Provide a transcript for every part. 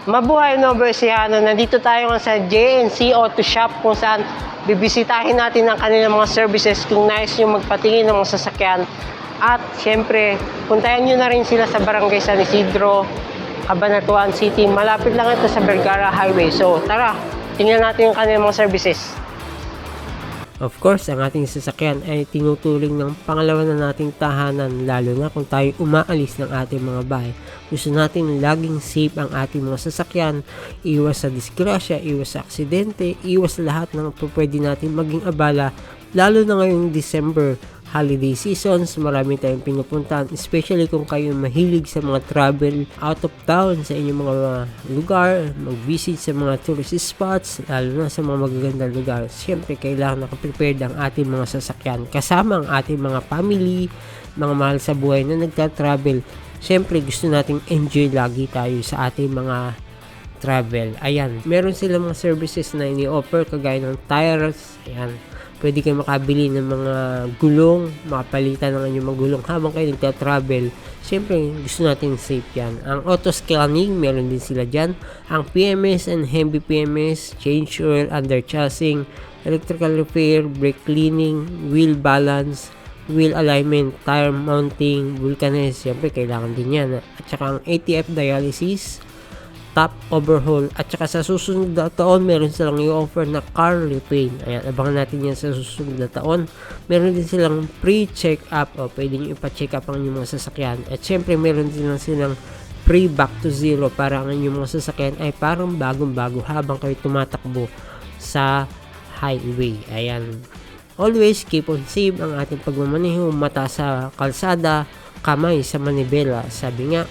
Mabuhay Nueva Ecija. Nandito tayo nga sa JNC Auto Shop kung saan bibisitahin natin ang kanilang mga services kung nais nyo magpatingin ng mga sasakyan. At syempre, puntahan nyo na rin sila sa Barangay San Isidro, Cabanatuan City. Malapit lang ito sa Vergara Highway. So tara, tingnan natin yung kanilang mga services. Of course, ang ating sasakyan ay tinuturing ng pangalawa na nating tahanan, lalo na kung tayo umaalis ng ating mga bahay. Gusto natin laging safe ang ating mga sasakyan, iwas sa disgrasya, iwas sa aksidente, iwas sa lahat ng pwede natin maging abala, lalo na ngayong December holiday seasons. Marami tayong pinupuntahan, especially kung kayo mahilig sa mga travel out of town sa inyong mga lugar, mag-visit sa mga tourist spots, lalo na sa mga magagandang lugar. Siyempre, kailangan nakaprepared ang ating mga sasakyan kasama ang ating mga family, mga mahal sa buhay na nagta-travel. Siyempre, gusto nating enjoy lagi tayo sa ating mga travel. Ayan, meron silang mga services na ini-offer kagaya ng tires. Ayan, pwede kayo makabili ng mga gulong, makapalitan ng inyong mga gulong habang kayo nagta-travel. Siyempre, gusto natin safe yan. Ang auto scanning, meron din sila dyan. Ang PMS and heavy PMS, change oil, under chassis, electrical repair, brake cleaning, wheel balance, wheel alignment, tire mounting, vulcanize. Siyempre, kailangan din yan. At saka ang ATF dialysis, top overhaul, at saka sa susunod na taon meron silang i-offer na car repaint. Ayan, abangan natin yan sa susunod na taon. Meron din silang pre-check up, o pwede nyo ipa-check up ang inyong mga sasakyan. At syempre meron din silang pre-back to zero para ang inyong mga sasakyan ay parang bagong-bago habang kayo tumatakbo sa highway. Ayan, always keep on safe ang ating pagmamaneho, mata sa kalsada, kamay sa manibela. Sabi nga,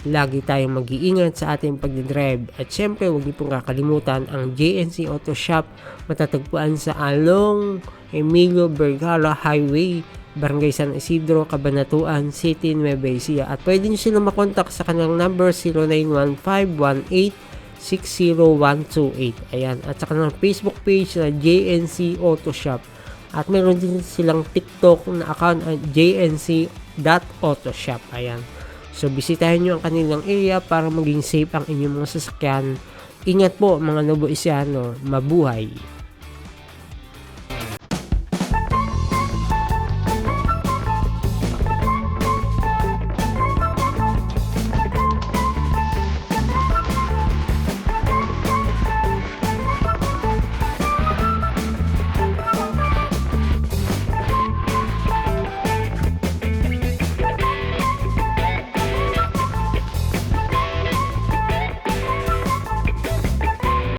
lagi tayong mag-iingat sa ating pagdadrive. At syempre, huwag niyo pong kakalimutan ang JNC Auto Shop. Matatagpuan sa Along Emilio Vergara Highway, Barangay San Isidro, Cabanatuan City, Nueva Ecija. At pwede niyo silang makontak sa kanilang number 0915-1860128. Ayan. At sa kanilang Facebook page na JNC Auto Shop. At meron din silang TikTok na account at jnc.autoshop. Ayan. So, bisitahin nyo ang kanilang area para maging safe ang inyong mga sasakyan. Ingat po mga Nueva Ecijano, mabuhay!